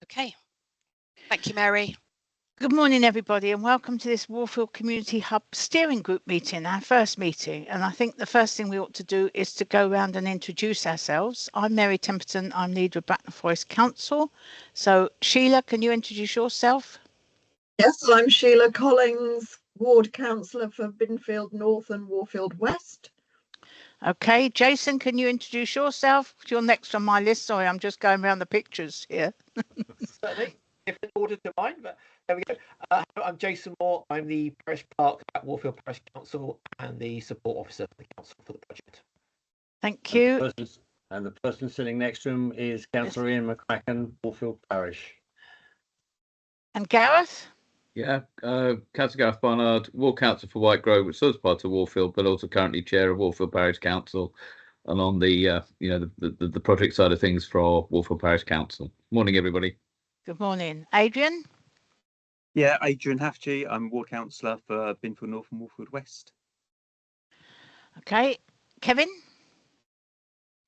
Okay, thank you, Mary. Good morning, everybody, and welcome to this Warfield Community Hub Steering Group meeting, our first meeting. And I think the first thing we ought to do is to go around and introduce ourselves. I'm Mary Temperton, I'm leader of Bracknell Forest Council. So Sheila, can you introduce yourself? Yes, I'm Sheila Collins, Ward Councillor for Binfield North and Warfield West. Okay, Jason, can you introduce yourself? You're next on my list. Sorry, I'm just going around the pictures here. Certainly, different order to mine, but there we go. I'm Jason Moore. I'm the Parish Clerk at Warfield Parish Council and the support officer for the council for the project. Thank you. And the person sitting next to him is Councillor Ian McCracken, Warfield Parish. And Gareth? Yeah, Councillor Gareth Barnard, Ward Council for White Grove, which is part of Warfield, but also currently chair of Warfield Parish Council, and on the the project side of things for Warfield Parish Council. Morning, everybody. Good morning, Adrian. Yeah, Adrian Hafji. I'm Ward Councillor for Binfield North and Warfield West. Okay, Kevin.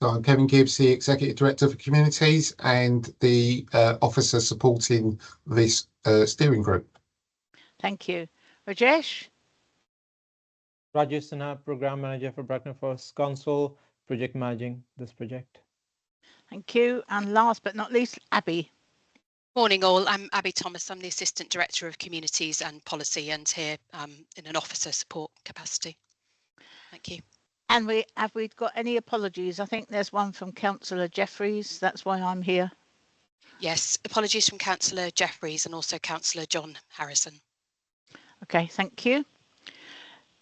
So I'm Kevin Gibbs, the Executive Director for Communities and the officer supporting this steering group. Thank you. Rajesh? Rajesh Sinha, Program Manager for Bracknell Forest Council, project managing this project. Thank you. And last but not least, Abby. Morning all, I'm Abby Thomas. I'm the Assistant Director of Communities and Policy and here in an officer support capacity. Thank you. And we got any apologies? I think there's one from Councillor Jeffries. That's why I'm here. Yes, apologies from Councillor Jeffries and also Councillor John Harrison. Okay, thank you.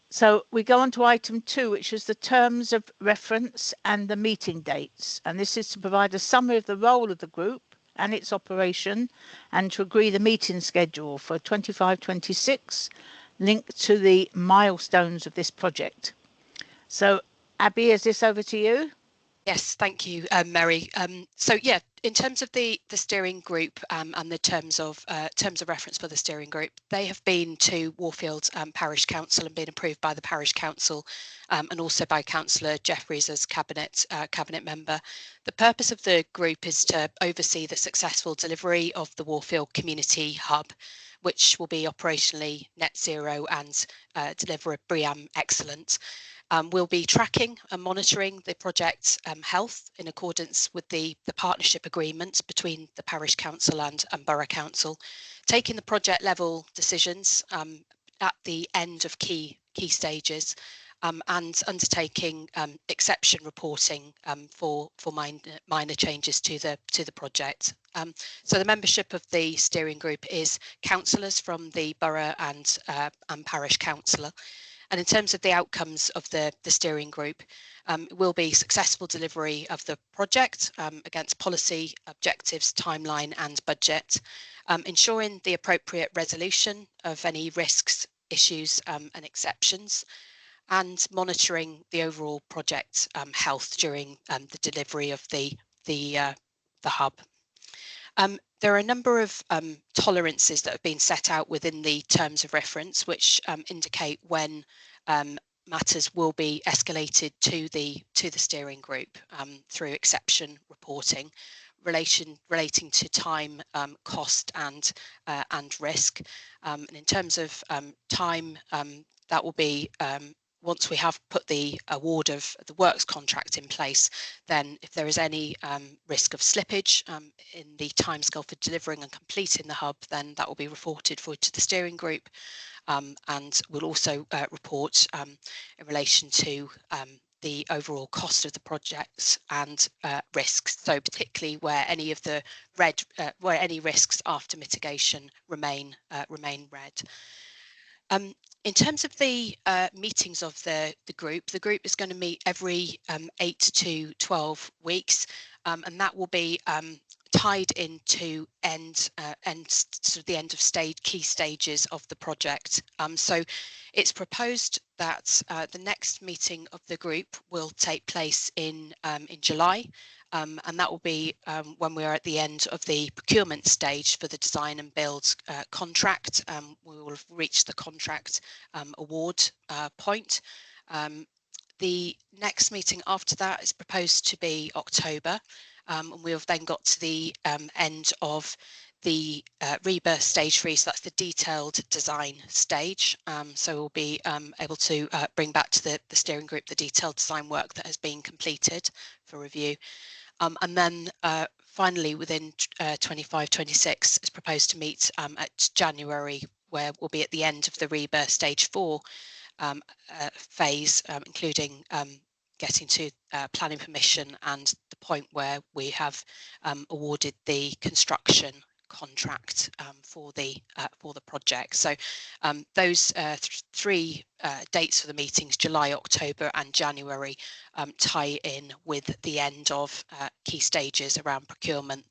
So we go on to item 2, which is the terms of reference and the meeting dates. And this is to provide a summary of the role of the group and its operation and to agree the meeting schedule for 25-26 linked to the milestones of this project. So, Abby, is this over to you? Yes, thank you, Mary. So yeah, in terms of the steering group and the terms of reference for the steering group, they have been to Warfield Parish Council and been approved by the Parish Council and also by Councillor Jeffries as cabinet member. The purpose of the group is to oversee the successful delivery of the Warfield Community Hub, which will be operationally net zero and deliver a BREEAM excellent. We'll be tracking and monitoring the project's health in accordance with the partnership agreements between the Parish Council and Borough Council, taking the project level decisions at the end of key stages and undertaking exception reporting for minor changes to the project. So the membership of the steering group is councillors from the Borough and Parish Council. And in terms of the outcomes of the steering group, it will be successful delivery of the project against policy, objectives, timeline and budget, ensuring the appropriate resolution of any risks, issues and exceptions, and monitoring the overall project health during the delivery of the hub. There are a number of tolerances that have been set out within the terms of reference, which indicate when matters will be escalated to the steering group through exception reporting, relating to time, cost, and risk. And in terms of time, that will be once we have put the award of the works contract in place, then if there is any risk of slippage in the timescale for delivering and completing the hub, then that will be reported forward to the steering group. And we'll also report in relation to the overall cost of the projects and risks. So particularly where any of the where any risks after mitigation remain red. In terms of the meetings of the group is going to meet every 8 to 12 weeks, and that will be tied into sort of the end of key stages of the project. So it's proposed that the next meeting of the group will take place in July. And that will be when we're at the end of the procurement stage for the design and build contract. We will have reached the contract award point. The next meeting after that is proposed to be October, and we've then got to the end of the rebirth stage 3, so that's the detailed design stage. So we'll be able to bring back to the steering group the detailed design work that has been completed for review. And then finally, within 25-26, it's proposed to meet at January, where we'll be at the end of the rebirth stage 4 phase, including getting to planning permission and the point where we have awarded the construction contract for the project. So those three dates for the meetings, July, October and January, tie in with the end of key stages around procurement,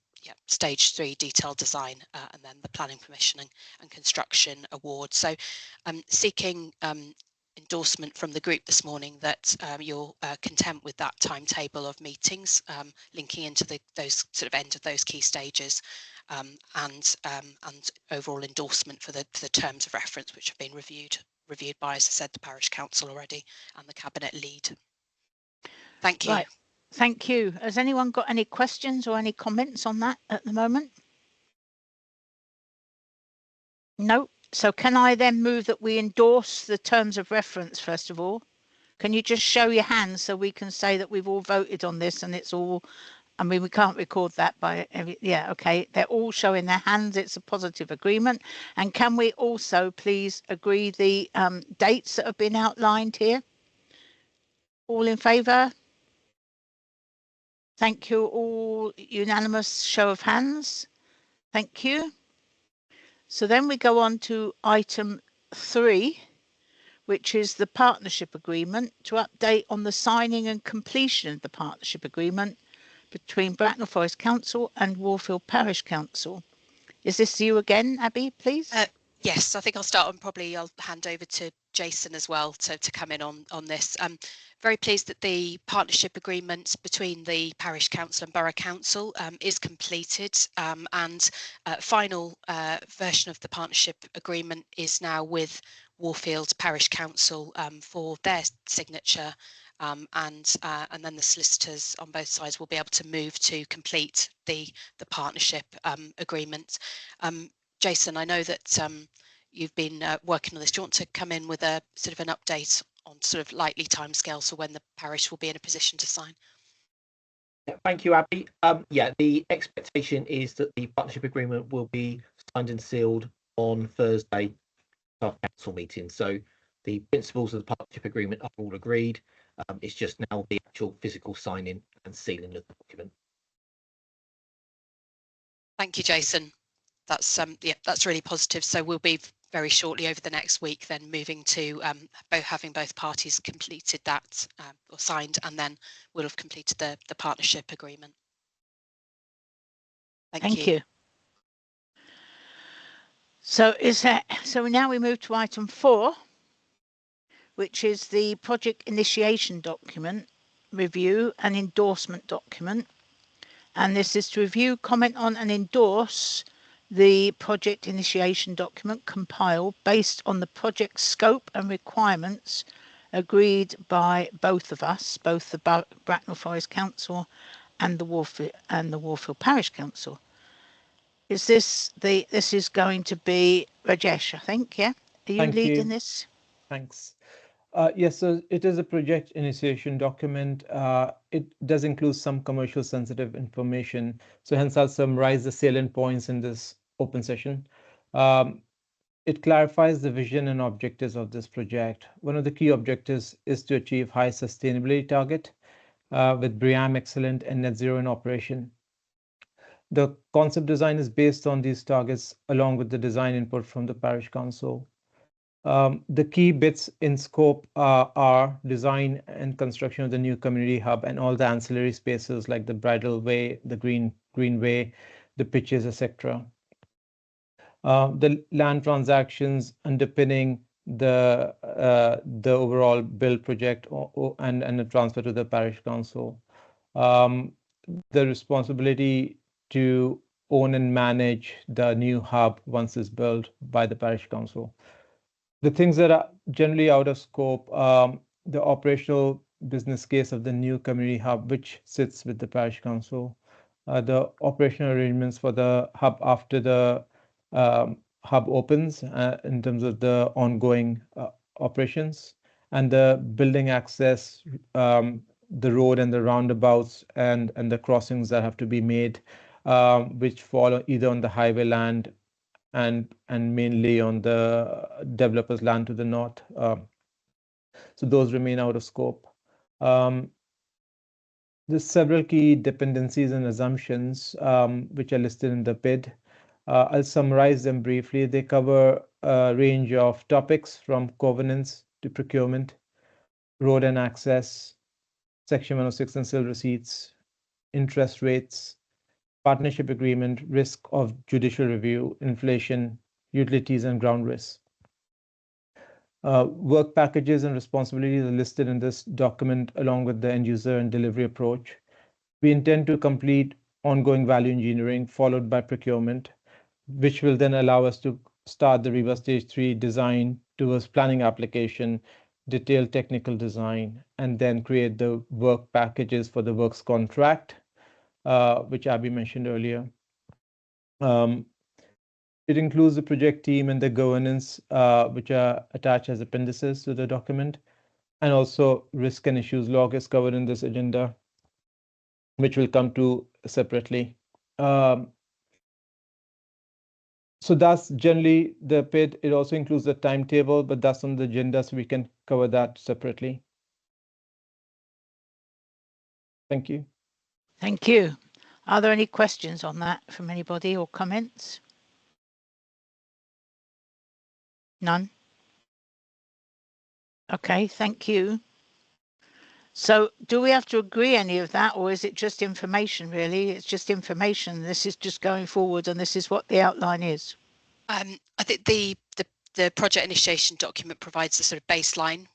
stage 3 detailed design, and then the planning permission and construction award. So seeking endorsement from the group this morning that you're content with that timetable of meetings, linking into those sort of end of those key stages, and overall endorsement for the terms of reference, which have been reviewed by, as I said, the parish council already and the cabinet lead. Thank you. Right. Thank you. Has anyone got any questions or any comments on that at the moment? No. So can I then move that we endorse the terms of reference first of all? Can you just show your hands so we can say that we've all voted on this and it's all, I mean, we can't record that by every, yeah, okay. They're all showing their hands. It's a positive agreement. And can we also please agree the dates that have been outlined here? All in favour? Thank you. All unanimous show of hands. Thank you. So then we go on to item 3, which is the partnership agreement, to update on the signing and completion of the partnership agreement between Bracknell Forest Council and Warfield Parish Council. Is this you again, Abby, please? Yes, I think I'll start, and probably I'll hand over to Jason as well to come in on this. Very pleased that the partnership agreement between the Parish Council and Borough Council is completed, and final version of the partnership agreement is now with Warfield Parish Council for their signature, and then the solicitors on both sides will be able to move to complete the partnership agreement. Jason, I know that you've been working on this. Do you want to come in with a sort of an update on sort of likely timescales for when the parish will be in a position to sign? Yeah, thank you, Abby. Yeah, the expectation is that the partnership agreement will be signed and sealed on Thursday, our council meeting. So the principles of the partnership agreement are all agreed. It's just now the actual physical signing and sealing of the document. Thank you, Jason. That's yeah, that's really positive. So we'll be very shortly over the next week then moving to having both parties completed that or signed, and then we'll have completed the partnership agreement. Thank you. So now we move to item 4, which is the project initiation document review and endorsement document. And this is to review, comment on and endorse the project initiation document compiled based on the project scope and requirements agreed by both of us, both the Bracknell Forest Council and the Warfield Parish Council. Is this is going to be Rajesh, I think, yeah? Are you leading this? Thanks. Yes, so it is a project initiation document. It does include some commercial sensitive information. So hence I'll summarize the salient points in this open session. It clarifies the vision and objectives of this project. One of the key objectives is to achieve high sustainability target with BREEAM Excellent and Net Zero in operation. The concept design is based on these targets along with the design input from the Parish Council. The key bits in scope are design and construction of the new community hub and all the ancillary spaces like the bridle way, the greenway, the pitches, etc. The land transactions underpinning the overall build project and the transfer to the Parish Council. The responsibility to own and manage the new hub once it's built by the Parish Council. The things that are generally out of scope, the operational business case of the new community hub, which sits with the Parish Council, the operational arrangements for the hub after the hub opens in terms of the ongoing operations, and the building access, the road and the roundabouts and the crossings that have to be made, which fall either on the highway land and mainly on the developers' land to the north. So those remain out of scope. There's several key dependencies and assumptions which are listed in the bid. I'll summarize them briefly. They cover a range of topics from governance to procurement, road and access, Section 106 and sale receipts, interest rates, partnership agreement, risk of judicial review, inflation, utilities, and ground risks. Work packages and responsibilities are listed in this document along with the end user and delivery approach. We intend to complete ongoing value engineering followed by procurement, which will then allow us to start the Reba Stage 3 design towards planning application, detailed technical design, and then create the work packages for the works contract, which Abby mentioned earlier. It includes the project team and the governance, which are attached as appendices to the document, and also risk and issues log is covered in this agenda, which we'll come to separately. So that's generally the bid. It also includes the timetable, but that's on the agenda, so we can cover that separately. Thank you. Thank you. Are there any questions on that from anybody or comments? None? Okay, thank you. So do we have to agree any of that, or is it just information, really? It's just information. This is just going forward, and this is what the outline is. I think the project initiation document provides a sort of baseline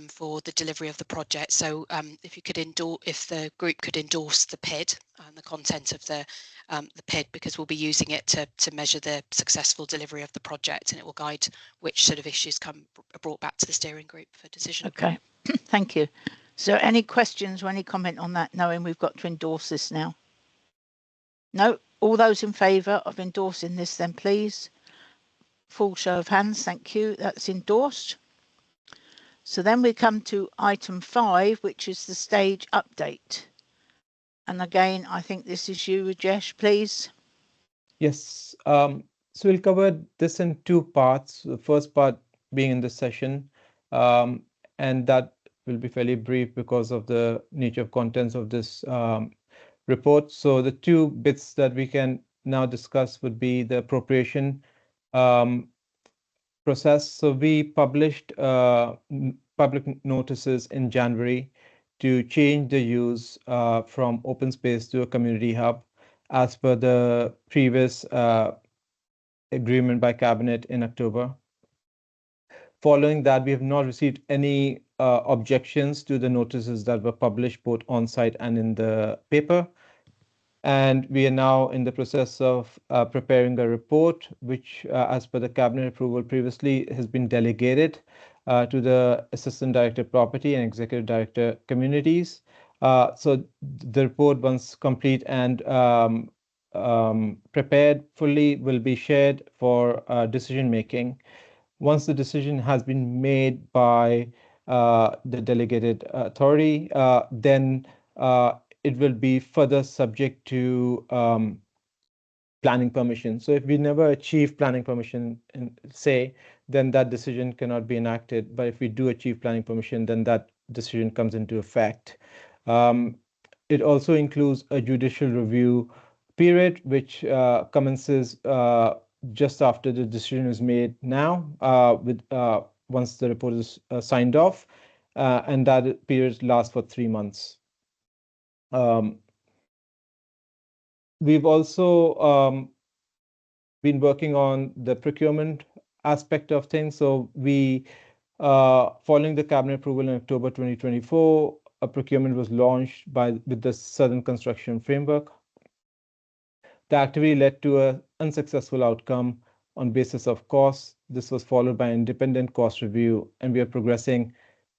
for the delivery of the project. So if the group could endorse the PID and the content of the PID, because we'll be using it to measure the successful delivery of the project, and it will guide which sort of issues are brought back to the steering group for decision. Okay, thank you. So any questions or any comment on that, knowing we've got to endorse this now? No? All those in favour of endorsing this then, please? Full show of hands, thank you. That's endorsed. So then we come to item 5, which is the stage update. And again, I think this is you, Rajesh, please. Yes, so we'll cover this in 2 parts. The first part being in this session, and that will be fairly brief because of the nature of contents of this report. So the 2 bits that we can now discuss would be the appropriation process. So we published public notices in January to change the use from open space to a community hub as per the previous agreement by Cabinet in October. Following that, we have not received any objections to the notices that were published both on site and in the paper. And we are now in the process of preparing a report, which, as per the Cabinet approval previously, has been delegated to the Assistant Director Property and Executive Director Communities. So the report, once complete and prepared fully, will be shared for decision making. Once the decision has been made by the delegated authority, then it will be further subject to planning permission. So if we never achieve planning permission, then that decision cannot be enacted. But if we do achieve planning permission, then that decision comes into effect. It also includes a judicial review period, which commences just after the decision is made now, once the report is signed off, and that period lasts for 3 months. We've also been working on the procurement aspect of things. So we, following the Cabinet approval in October 2024, a procurement was launched with the Southern Construction Framework. The activity led to an unsuccessful outcome on basis of cost. This was followed by an independent cost review, and we are progressing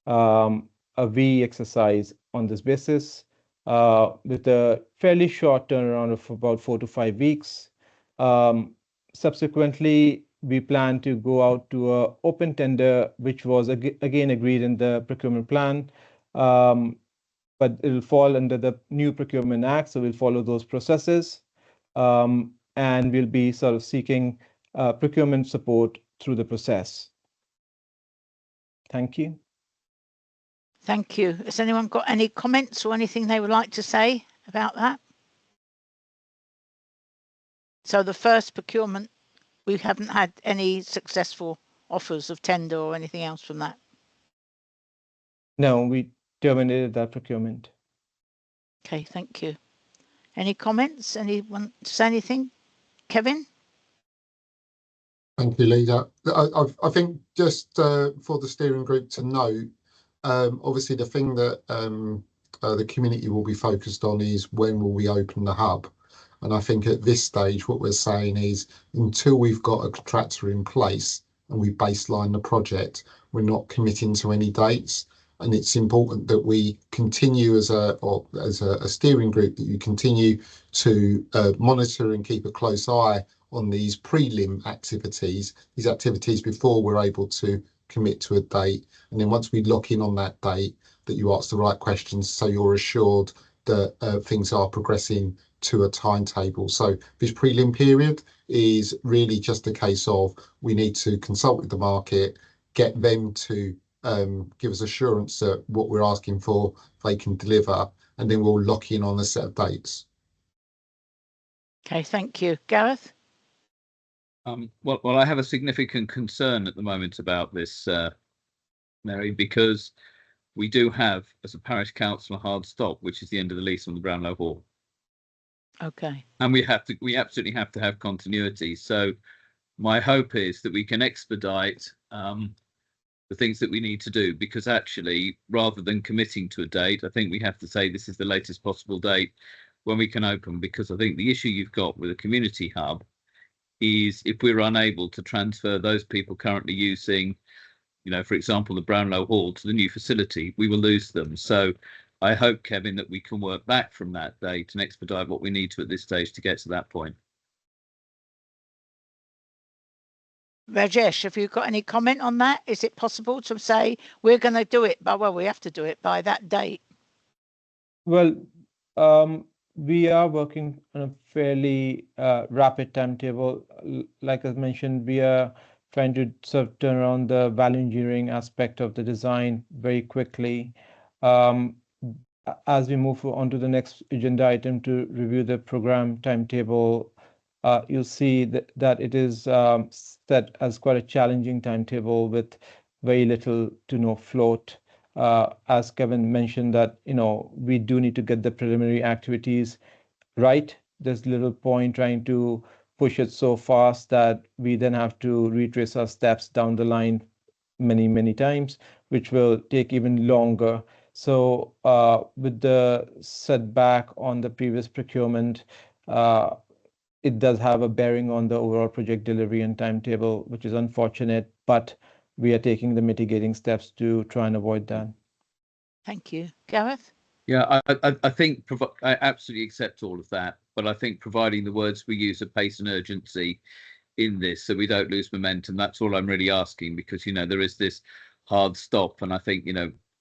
a V exercise on this basis. with a fairly short turnaround of about 4 to 5 weeks. Subsequently, we plan to go out to an open tender, which was again agreed in the procurement plan, but it will fall under the new Procurement Act, so we'll follow those processes, and we'll be sort of seeking procurement support through the process. Thank you. Thank you. Has anyone got any comments or anything they would like to say about that? So the first procurement, we haven't had any successful offers of tender or anything else from that? No, we terminated that procurement. Okay, thank you. Any comments? Anyone to say anything? Kevin? Thank you, Leader. I think just for the steering group to note, obviously the thing that the community will be focused on is when will we open the hub. And I think at this stage, what we're saying is until we've got a contractor in place and we baseline the project, we're not committing to any dates. And it's important that we continue as a steering group, that you continue to monitor and keep a close eye on these prelim activities, these activities before we're able to commit to a date. And then once we lock in on that date, that you ask the right questions so you're assured that things are progressing to a timetable. So this prelim period is really just a case of we need to consult with the market, get them to give us assurance that what we're asking for they can deliver, and then we'll lock in on a set of dates. Okay, thank you. Gareth? Well, I have a significant concern at the moment about this, Mary, because we do have, as a parish council, a hard stop, which is the end of the lease on the Brownlow Hall. Okay. And we absolutely have to have continuity. So my hope is that we can expedite the things that we need to do, because actually, rather than committing to a date, I think we have to say this is the latest possible date when we can open, because I think the issue you've got with a community hub is if we're unable to transfer those people currently using, for example, the Brownlow Hall to the new facility, we will lose them. So I hope, Kevin, that we can work back from that date and expedite what we need to at this stage to get to that point. Rajesh, have you got any comment on that? Is it possible to say we're going to do it, well, we have to do it by that date? Well, we are working on a fairly rapid timetable. Like I mentioned, we are trying to sort of turn around the value engineering aspect of the design very quickly. As we move on to the next agenda item to review the program timetable, you'll see that it is set as quite a challenging timetable with very little to no float. As Kevin mentioned, that we do need to get the preliminary activities right. There's little point trying to push it so fast that we then have to retrace our steps down the line many times, which will take even longer. So with the setback on the previous procurement, it does have a bearing on the overall project delivery and timetable, which is unfortunate, but we are taking the mitigating steps to try and avoid that. Thank you. Gareth? Yeah, I think I absolutely accept all of that, but I think providing the words we use of pace and urgency in this so we don't lose momentum, that's all I'm really asking, because, there is this hard stop, and I think,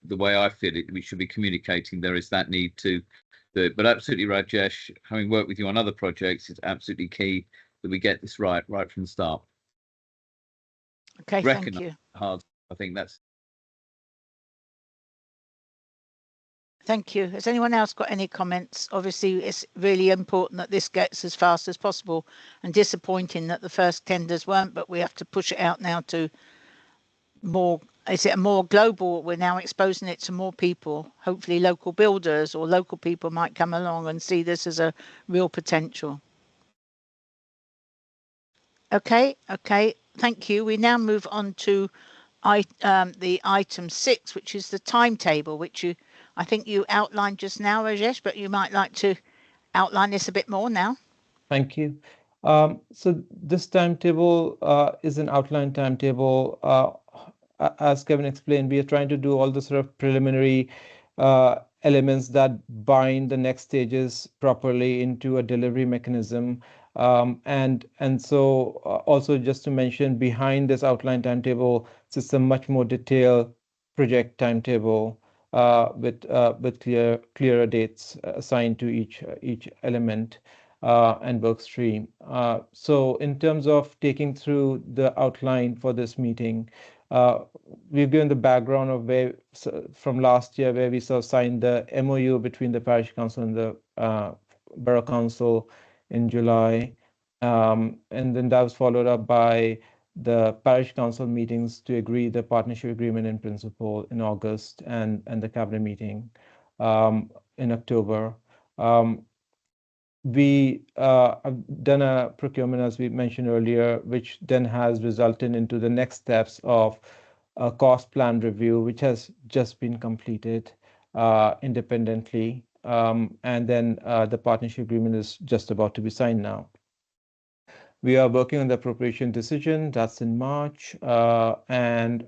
the way I feel it, we should be communicating there is that need to do it. But absolutely, Rajesh, having worked with you on other projects, it's absolutely key that we get this right from the start. Okay, thank you. Hard. I think that's. Thank you. Has anyone else got any comments? Obviously, it's really important that this gets as fast as possible, and disappointing that the first tenders weren't, but we have to push it out now to more. Is it a more global? We're now exposing it to more people. Hopefully local builders or local people might come along and see this as a real potential. Okay, thank you. We now move on to the item 6, which is the timetable, which I think you outlined just now, Rajesh, but you might like to outline this a bit more now. Thank you. So this timetable is an outline timetable. As Kevin explained, we are trying to do all the sort of preliminary elements that bind the next stages properly into a delivery mechanism. And so also just to mention, behind this outline timetable sits a much more detailed project timetable with clearer dates assigned to each element and work stream. So in terms of taking through the outline for this meeting, we've given the background of where from last year, where we sort of signed the MOU between the parish council and the borough council in July, and then that was followed up by the parish council meetings to agree the partnership agreement in principle in August, and the cabinet meeting in October. We have done a procurement, as we mentioned earlier, which then has resulted into the next steps of a cost plan review, which has just been completed independently. And then the partnership agreement is just about to be signed now. We are working on the appropriation decision, that's in March, and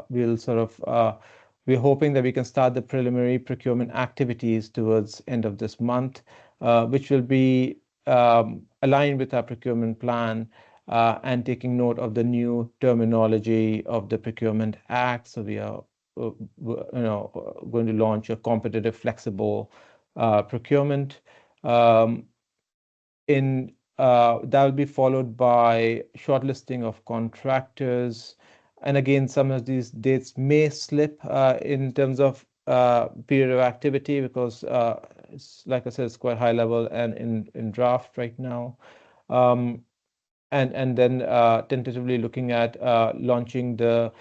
we'll sort of, we're hoping that we can start the preliminary procurement activities towards end of this month, which will be aligned with our procurement plan and taking note of the new terminology of the Procurement Act. So we are going to launch a competitive, flexible procurement. That will be followed by shortlisting of contractors. And again, some of these dates may slip in terms of period of activity, because it's, like I said, it's quite high level and in draft right now. And then tentatively looking at launching the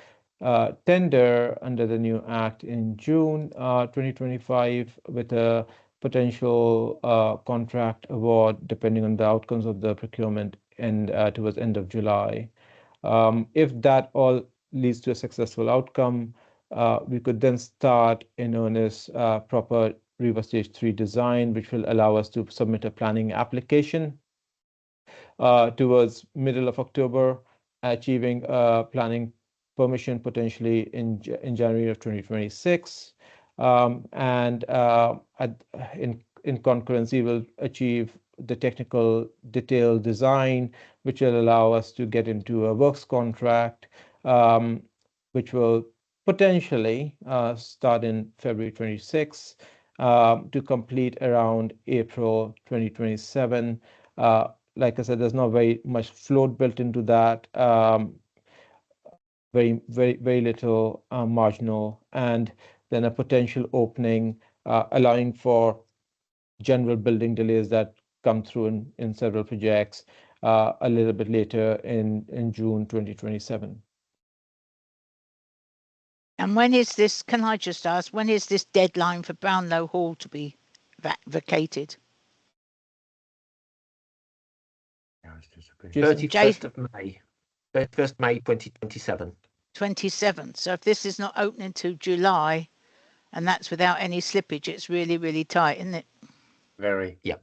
tender under the new act in June 2025 with a potential contract award depending on the outcomes of the procurement and towards end of July. If that all leads to a successful outcome, we could then start in earnest proper River Stage 3 design, which will allow us to submit a planning application towards middle of October, achieving planning permission potentially in January of 2026. And in concurrency, we'll achieve the technical detailed design, which will allow us to get into a works contract, which will potentially start in February 26 to complete around April 2027. Like I said, there's not very much float built into that. Very little marginal, and then a potential opening allowing for general building delays that come through in several projects a little bit later in June 2027. And when is this, can I just ask, when is this deadline for Brownlow Hall to be vacated? 31st of May. 31st May 2027. 27. So if this is not opening to July, and that's without any slippage, it's really, really tight, isn't it? Very. Yeah.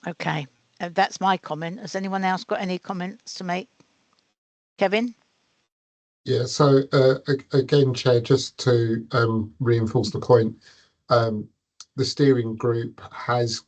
Okay, that's my comment. Has anyone else got any comments to make? Kevin? Yeah, so again, Chair, just to reinforce the point, the steering group has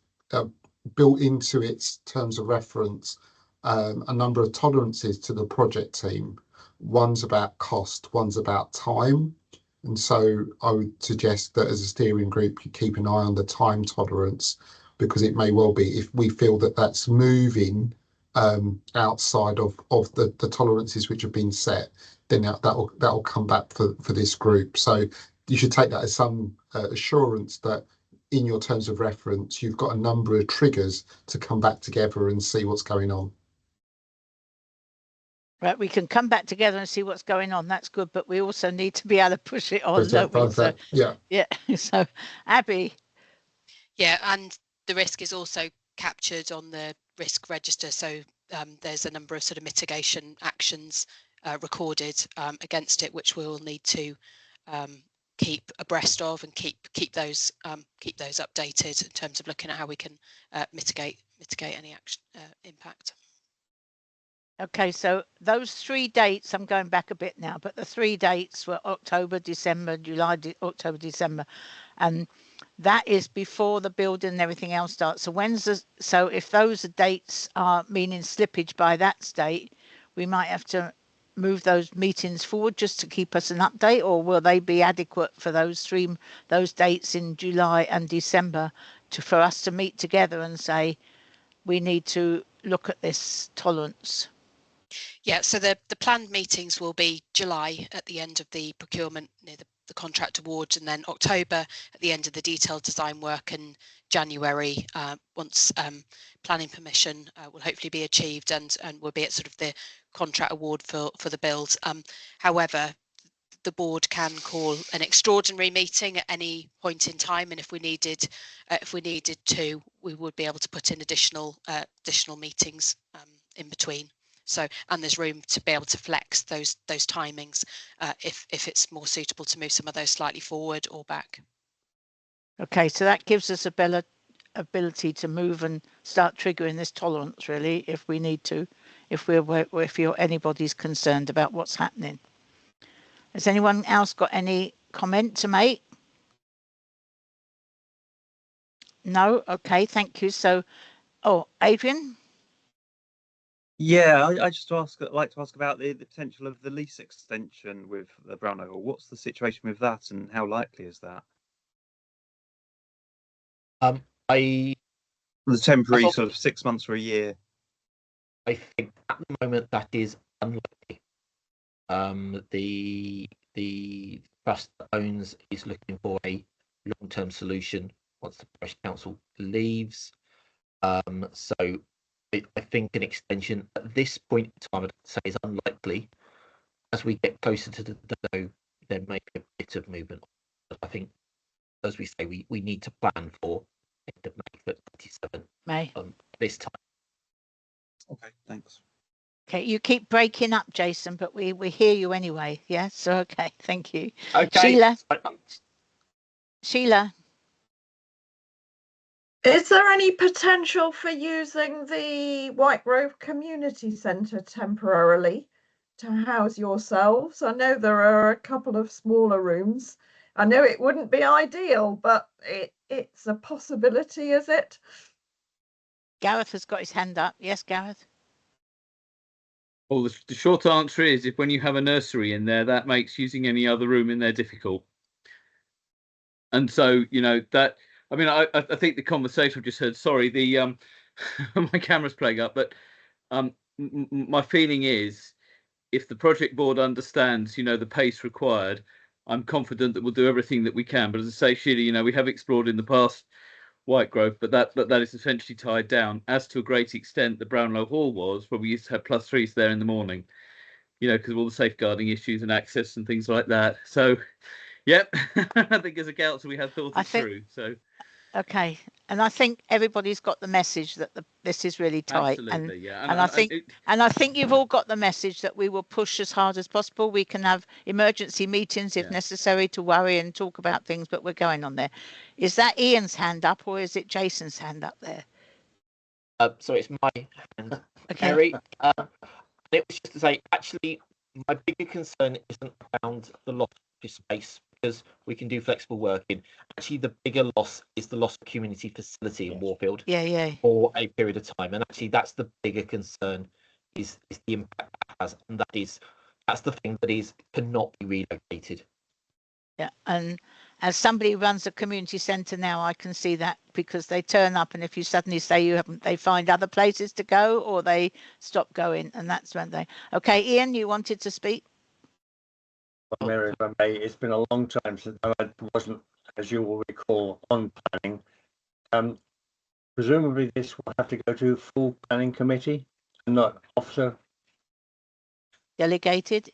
built into its terms of reference a number of tolerances to the project team. One's about cost, one's about time. And so I would suggest that as a steering group, you keep an eye on the time tolerance, because it may well be, if we feel that that's moving outside of the tolerances which have been set, then that'll come back for this group. So you should take that as some assurance that in your terms of reference, you've got a number of triggers to come back together and see what's going on. Right, we can come back together and see what's going on. That's good, but we also need to be able to push it on, don't we? So, yeah. So, Abby. Yeah, and the risk is also captured on the risk register. So there's a number of sort of mitigation actions recorded against it, which we will need to keep abreast of and keep those updated in terms of looking at how we can mitigate any action impact. Okay, so those 3 dates, I'm going back a bit now, but the 3 dates were October, December, July, October, December, and that is before the building and everything else starts. So so if those dates are meaning slippage by that date, we might have to move those meetings forward just to keep us an update, or will they be adequate for those dates in July and December for us to meet together and say we need to look at this tolerance? Yeah, so the planned meetings will be July at the end of the procurement, the contract awards, and then October at the end of the detailed design work, and January once planning permission will hopefully be achieved, and we'll be at sort of the contract award for the build. However, the board can call an extraordinary meeting at any point in time, and if we needed to, we would be able to put in additional meetings in between. So, and there's room to be able to flex those timings if it's more suitable to move some of those slightly forward or back. Okay, so that gives us a ability to move and start triggering this tolerance, really, if we need to, if anybody's concerned about what's happening. Has anyone else got any comment to make? No? Okay, thank you. So, Adrian? Yeah, I just like to ask about the potential of the lease extension with the Brownlow. What's the situation with that, and how likely is that? The temporary sort of 6 months or a year. I think at the moment that is unlikely. The trust that owns is looking for a long-term solution once the parish council leaves. So I think an extension at this point in time, I'd say, is unlikely. As we get closer to the no, there may be a bit of movement. But I think, as we say, we need to plan for end of May 2027. May. This time. Okay, thanks. Okay, you keep breaking up, Jason, but we hear you anyway. Yeah, so okay, thank you. Okay. Sheila. Is there any potential for using the White Grove Community Centre temporarily to house yourselves? I know there are a couple of smaller rooms. I know it wouldn't be ideal, but it's a possibility, is it? Gareth has got his hand up. Yes, Gareth? Well, the short answer is, if when you have a nursery in there, that makes using any other room in there difficult. And so, that, I mean, I think the conversation I've just heard, sorry, the my camera's playing up, but my feeling is, if the project board understands, the pace required, I'm confident that we'll do everything that we can. But as I say, Sheila, we have explored in the past White Grove, but that is essentially tied down, as to a great extent the Brownlow Hall was, where we used to have +3s there in the morning, because of all the safeguarding issues and access and things like that. So, yep, I think as a council we have thought it through. So, okay, and I think everybody's got the message that this is really tight. Absolutely, yeah. And I think you've all got the message that we will push as hard as possible. We can have emergency meetings if necessary to worry and talk about things, but we're going on there. Is that Ian's hand up, or is it Jason's hand up there? So it's my hand, okay. Mary. It was just to say, actually, my bigger concern isn't around the loss of space, because we can do flexible working. Actually, the bigger loss is the loss of community facility in Warfield for a period of time. And actually, that's the bigger concern, is the impact that has. And that's the thing that cannot be relocated. Yeah, and as somebody who runs a community centre now, I can see that, because they turn up, and if you suddenly say you haven't, they find other places to go, or they stop going, and that's when they. Okay, Ian, you wanted to speak? Mary, if I may, it's been a long time since I wasn't, as you will recall, on planning. Presumably this will have to go to full planning committee and not officer delegated.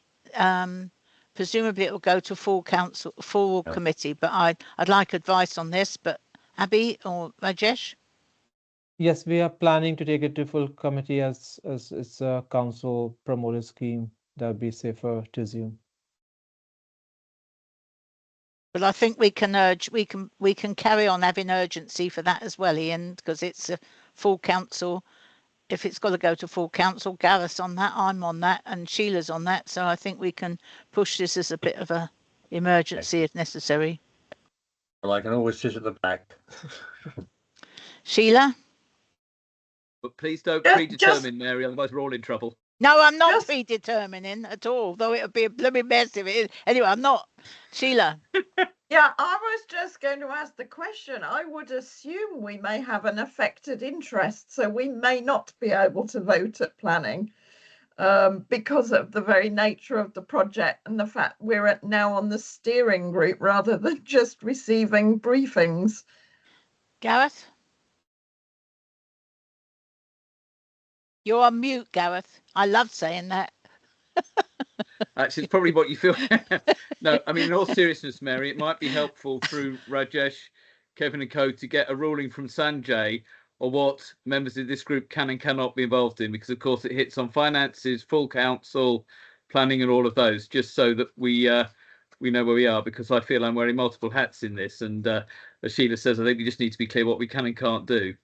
Presumably it will go to full council, full committee, but I'd like advice on this. But Abby or Rajesh? Yes, we are planning to take it to full committee as it's a council promoted scheme. That would be safer to assume. But I think we can carry on having urgency for that as well, Ian, because it's a full council if it's got to go to full council, Gareth's on that, I'm on that, and Sheila's on that. So I think we can push this as a bit of a emergency if necessary. Well, I can always sit at the back. Sheila? But please don't Just- predetermine, Mary, otherwise we're all in trouble. No, I'm not Just- predetermining at all, though it would be a blooming mess if it is. Anyway, I'm not. Sheila? Yeah, I was just going to ask the question. I would assume we may have an affected interest, so we may not be able to vote at planning because of the very nature of the project and the fact we're now on the steering group rather than just receiving briefings. Gareth? You're on mute, Gareth. I love saying that. Actually, it's probably what you feel. No, I mean, in all seriousness, Mary, it might be helpful through Rajesh, Kevin and co to get a ruling from Sanjay or what members of this group can and cannot be involved in, because of course it hits on finances, full council, planning and all of those, just so that we know where we are, because I feel I'm wearing multiple hats in this. And as Sheila says, I think we just need to be clear what we can and can't do.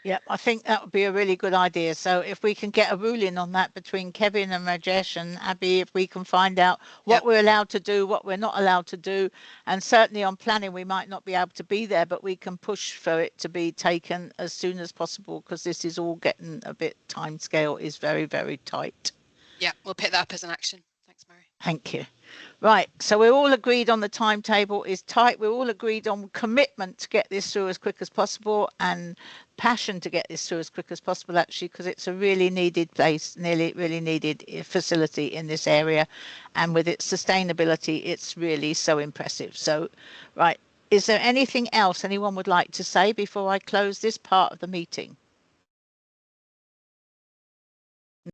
Yep, I think that would be a really good idea. So if we can get a ruling on that between Kevin and Rajesh and Abby, if we can find out what we're allowed to do, what we're not allowed to do, and certainly on planning, we might not be able to be there, but we can push for it to be taken as soon as possible, because this is all getting a bit, time scale is very, very tight. Yeah, we'll pick that up as an action. Thanks, Mary. Thank you. Right, so we're all agreed on the timetable is tight. We're all agreed on commitment to get this through as quick as possible and passion to get this through as quick as possible, actually, because it's a really needed place, really needed facility in this area. And with its sustainability, it's really so impressive. So, right, is there anything else anyone would like to say before I close this part of the meeting?